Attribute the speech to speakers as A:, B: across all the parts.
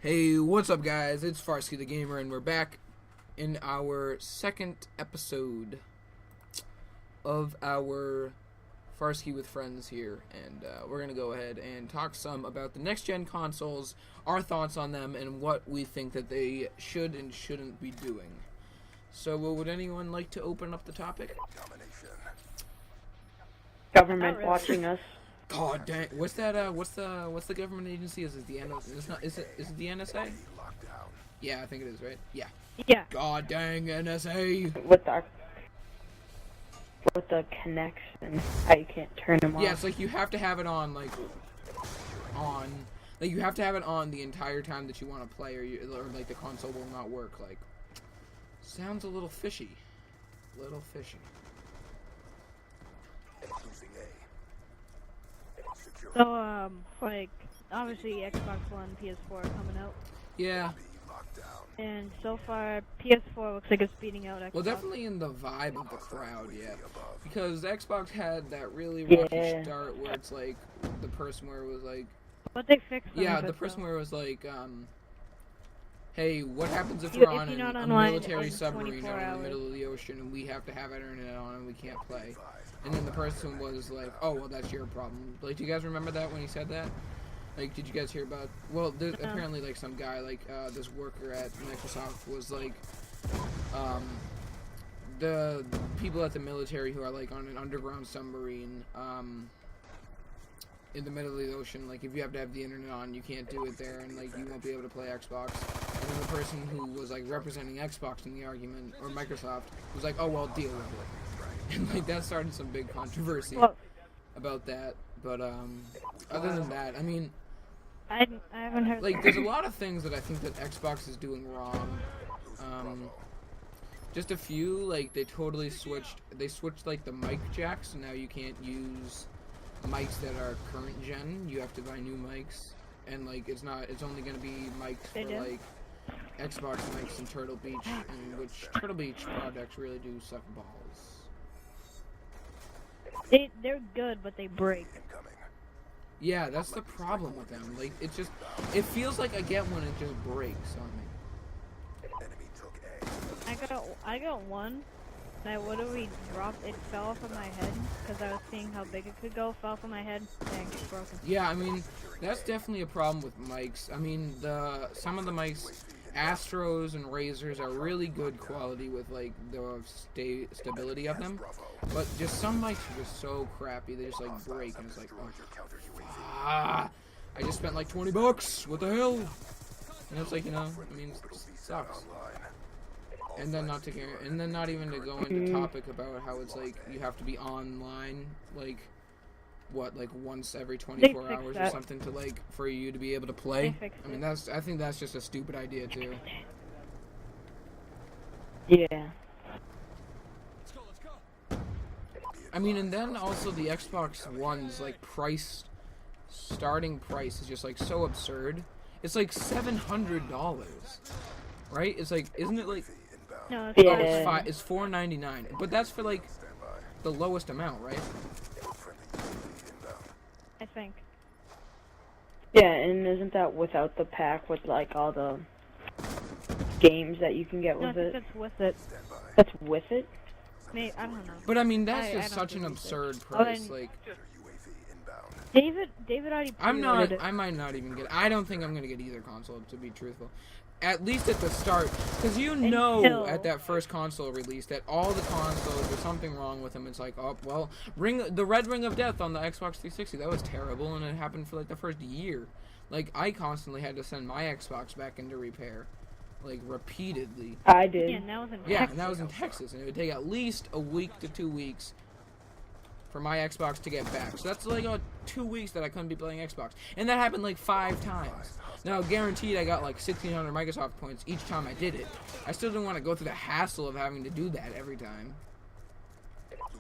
A: Hey, what's up, guys? It's Farsky the Gamer, and we're back in our second episode of our Farsky with Friends here, and we're going to go ahead and talk some about the next-gen consoles, our thoughts on them, and what we think that they should and shouldn't be doing. So, would anyone like to open up the topic?
B: Government watching us.
A: God dang! What's that? What's the government agency? Is it the NSA? It's not. Is it the NSA? Yeah, I think it is. Right? Yeah.
B: Yeah.
A: God dang NSA!
B: With the connection, how you can't turn them off.
A: Yeah, it's like you have to have it on, like you have to have it on the entire time that you want to play, or like the console will not work. Like, sounds a little fishy. Little fishy.
C: So, like, obviously Xbox One, PS4 are coming out.
A: Yeah.
C: And so far, PS4 looks like it's beating out Xbox.
A: Well, definitely in the vibe of the crowd, yeah. Because Xbox had that really
B: Yeah.
A: rocky start where it's like, the person where it was like...
C: But they fixed some
A: Yeah,
C: of it,
A: the person
C: though.
A: where it was like, hey, what happens if
C: If
A: we're on
C: you're not
A: a
C: online
A: military
C: in
A: submarine
C: 24
A: out in the
C: hours.
A: middle of the ocean and we have to have internet on and we can't play? And then the person was like, oh, well, that's your problem. Like, do you guys remember that when he said that? Like, did you guys hear about... Well, there's apparently, like, some guy, like, this worker at Microsoft was, like, the people at the military who are, like, on an underground submarine, in the middle of the ocean, like, if you have to have the internet on, you can't do it there, and, like, you won't be able to play Xbox. And then the person who was, like, representing Xbox in the argument, or Microsoft, was like, oh, well, deal with it. And, like, that started some big controversy about that. But, other than that, I mean...
C: I haven't heard...
A: Like, there's a lot of things that I think that Xbox is doing wrong. Just a few, like, they totally switched... They switched, like, the mic jacks, so now you can't use mics that are current gen. You have to buy new mics. And, like, it's only gonna be mics for, like, Xbox mics and Turtle Beach, and which Turtle Beach products really do suck balls.
C: They're good, but they break.
A: Yeah, that's the problem with them. Like, it feels like I get one, it just breaks on me.
C: I got one that I literally dropped. It fell off of my head because I was seeing how big it could go. Fell off of my head, dang, it's broken.
A: Yeah, I mean, that's definitely a problem with mics. I mean, some of the mics, Astros and Razors, are really good quality with, like, the stability of them. But just some mics are just so crappy, they just, like, break, and it's like, oh, I just spent, like, $20, what the hell? And it's like, you know, I mean, it sucks. And then not even to go into topic about how it's like you have to be online, like what, like once every 24 hours or something to, like, for you to be able to play. I mean, I think that's just a stupid idea too.
B: Yeah.
A: I mean, and then also the Xbox One's, like, starting price is just, like, so absurd. It's like $700, right? It's like, isn't it like?
C: No,
A: It's $499, but that's for, like, the lowest amount, right?
C: I think.
B: Yeah, and isn't that without the pack with, like, all the games that you can get with it?
C: That's with it.
B: That's with it?
C: Maybe, I don't know.
A: But I mean, that's just such an absurd price. Like,
C: David already pre-ordered it.
A: I might not even get. I don't think I'm gonna get either console, to be truthful. At least at the start, because you know at that first console release that all the consoles, there's something wrong with them. It's like, oh, well, the Red Ring of Death on the Xbox 360, that was terrible, and it happened for, like, the first year. Like, I constantly had to send my Xbox back into repair, like, repeatedly.
B: I did.
C: Yeah, and that was in
A: Yeah,
C: Texas.
A: and that was in Texas, and it would take at least a week to 2 weeks for my Xbox to get back. So that's like 2 weeks that I couldn't be playing Xbox. And that happened like 5 times. Now, guaranteed I got like 1,600 Microsoft points each time I did it. I still didn't want to go through the hassle of having to do that every time.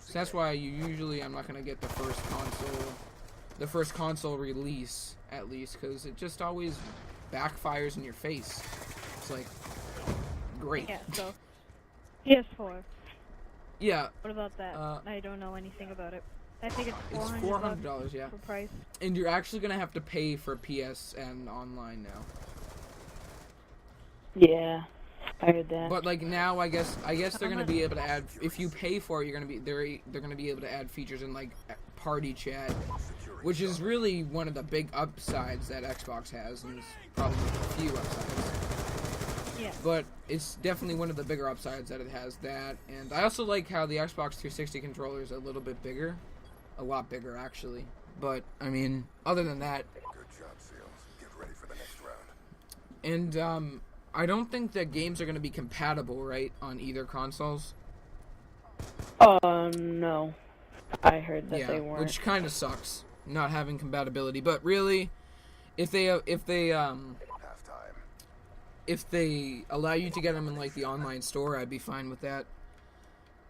A: So that's why I'm not going to get the first console release, at least, because it just always backfires in your face. It's like, great.
C: Yeah, so PS4.
A: Yeah.
C: What about that? I don't know anything about it. I think it's
A: $400, yeah.
C: For price.
A: And you're actually gonna have to pay for PSN online now.
B: Yeah, I heard that.
A: But like now, I guess they're gonna be able to add. If you pay for it, they're gonna be able to add features in like party chat, which is really one of the big upsides that Xbox has, and there's probably a few upsides.
C: Yeah.
A: But it's definitely one of the bigger upsides that it has that, and I also like how the Xbox 360 controller is a little bit bigger, a lot bigger actually. But I mean, other than that,
D: Good job, Seals. Get ready for the next round.
A: and I don't think that games are going to be compatible, right, on either consoles.
B: No. I heard that they weren't.
A: Which kind of sucks, not having compatibility. But really, if they
D: Halftime.
A: if they allow you to get them in like the online store, I'd be fine with that.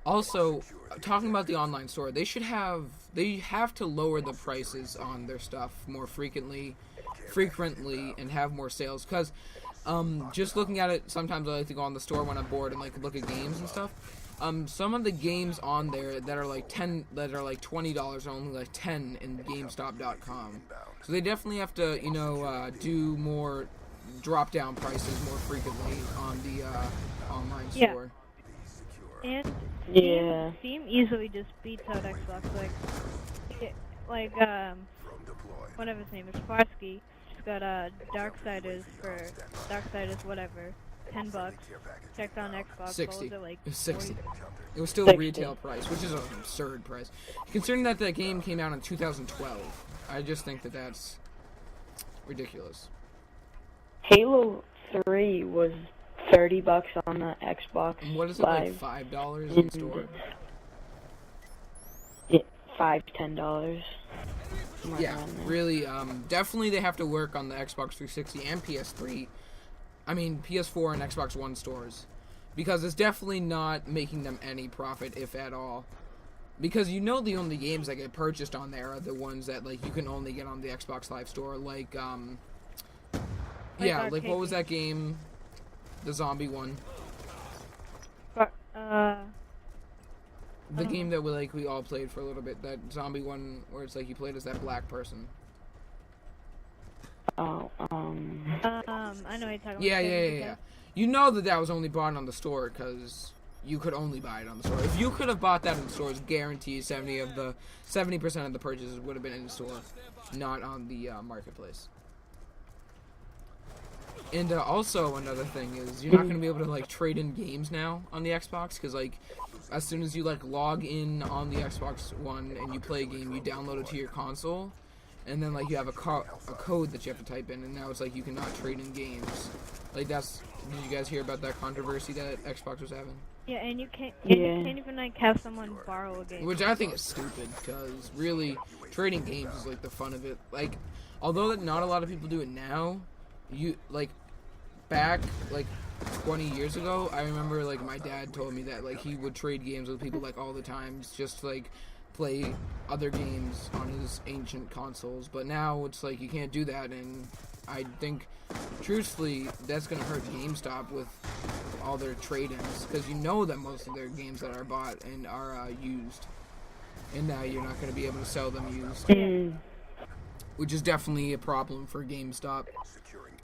A: Also, talking about the online store, they have to lower the prices on their stuff more frequently, and have more sales. Because just looking at it, sometimes I like to go on the store when I'm bored and like look at games and stuff. Some of the games on there that are like $20 are only like 10 in GameStop.com. So they definitely have to, do more drop down prices more frequently on the online
C: Yeah.
A: store.
C: And
B: Yeah.
C: Steam easily just beats out Xbox. Whatever his name is, Farsky. Just got Darksiders whatever, $10. Checked on Xbox.
A: 60.
C: What was it, like
A: It was 60.
C: 40?
A: It was still
B: 60.
A: retail price, which is an absurd price. Considering that the game came out in 2012, I just think that that's ridiculous.
B: Halo 3 was $30 on the Xbox
A: And what is it,
B: Live.
A: like $5 in store?
B: Yeah, $5-10. Somewhere
A: Yeah,
B: around there.
A: really, definitely they have to work on the Xbox 360 and PS3. I mean, PS4 and Xbox One stores. Because it's definitely not making them any profit, if at all. Because the only games that get purchased on there are the ones that, like, you can only get on the Xbox Live store. Like what was that game? The zombie one. The game that we all played for a little bit. That zombie one where it's like you played as that black person.
B: Oh,
C: I know what you're talking about.
A: Yeah. You know that was only bought on the store because you could only buy it on the store. If you could have bought that in the stores, guaranteed 70% of the purchases would have been in the store, not on the marketplace. And also another thing is you're not going to be able to trade in games now on the Xbox because as soon as you log in on the Xbox One and you play a game, you download it to your console, and then you have a code that you have to type in, and now it's you cannot trade in games. Did you guys hear about that controversy that Xbox was having?
C: Yeah, and you can't
B: Yeah.
C: even have someone borrow a game.
A: Which I think is stupid because really trading games is the fun of it. Although that not a lot of people do it now, back 20 years ago, I remember my dad told me that he would trade games with people all the time just to play other games on his ancient consoles. But now it's you can't do that, and I think truthfully that's gonna hurt GameStop with all their trade-ins because that most of their games that are bought and are used, and now you're not gonna be able to sell them used. Which is definitely a problem for GameStop,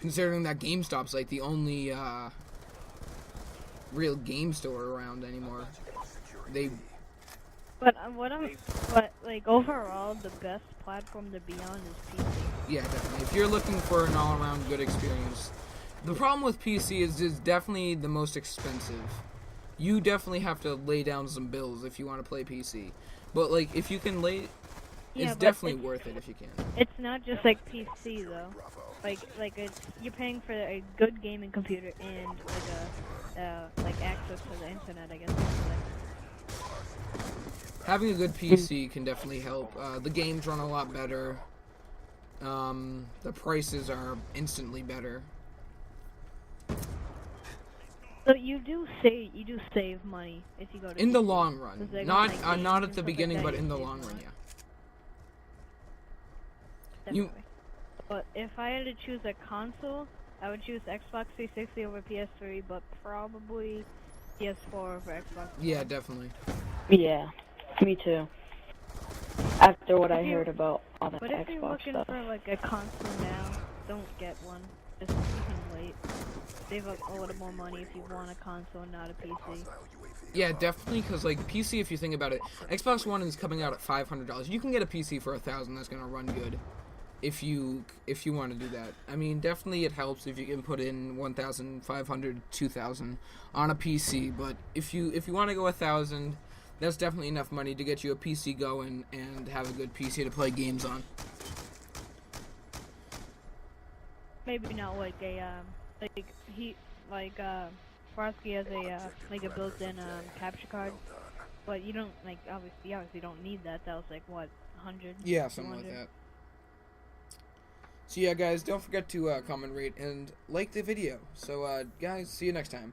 A: considering that GameStop's the only real game store around anymore.
C: But overall, the best platform to be on is PC.
A: Yeah, definitely. If you're looking for an all-around good experience, the problem with PC is it's definitely the most expensive. You definitely have to lay down some bills if you want to play PC. But if you can
C: Yeah,
A: it's
C: but
A: definitely worth it if you can.
C: It's not just PC though. You're paying for a good gaming computer and access to the internet, I guess.
A: Having a good PC can definitely help. The games run a lot better. The prices are instantly better.
C: So you do save money if you go to
A: In the
C: PC.
A: long run,
C: 'Cause they
A: not
C: got,
A: not
C: games
A: at the
C: and
A: beginning,
C: stuff
A: but
C: like
A: in
C: that
A: the
C: you
A: long
C: save
A: run,
C: money.
A: yeah.
C: Definitely. But if I had to choose a console, I would choose Xbox 360 over PS3, but probably PS4 over Xbox.
A: Yeah, definitely.
B: Yeah, me too. After what I heard about all the
C: But if you're
B: Xbox
C: looking
B: stuff.
C: for a console now, don't get one. Just you can wait. Save up a little more money if you want a console and not a PC.
A: Yeah, definitely, because like PC, if you think about it, Xbox One is coming out at $500. You can get a PC for $1,000 that's gonna run good, if you want to do that. I mean, definitely it helps if you can put in 1,500, 2,000 on a PC. But if you want to go 1,000, that's definitely enough money to get you a PC going and have a good PC to play games on.
C: Maybe not like a Farsky has a like a built-in capture card, but you don't obviously don't need that. That was like what 100.
A: Yeah, something like that. So yeah, guys, don't forget to comment, rate, and like the video. So guys, see you next time.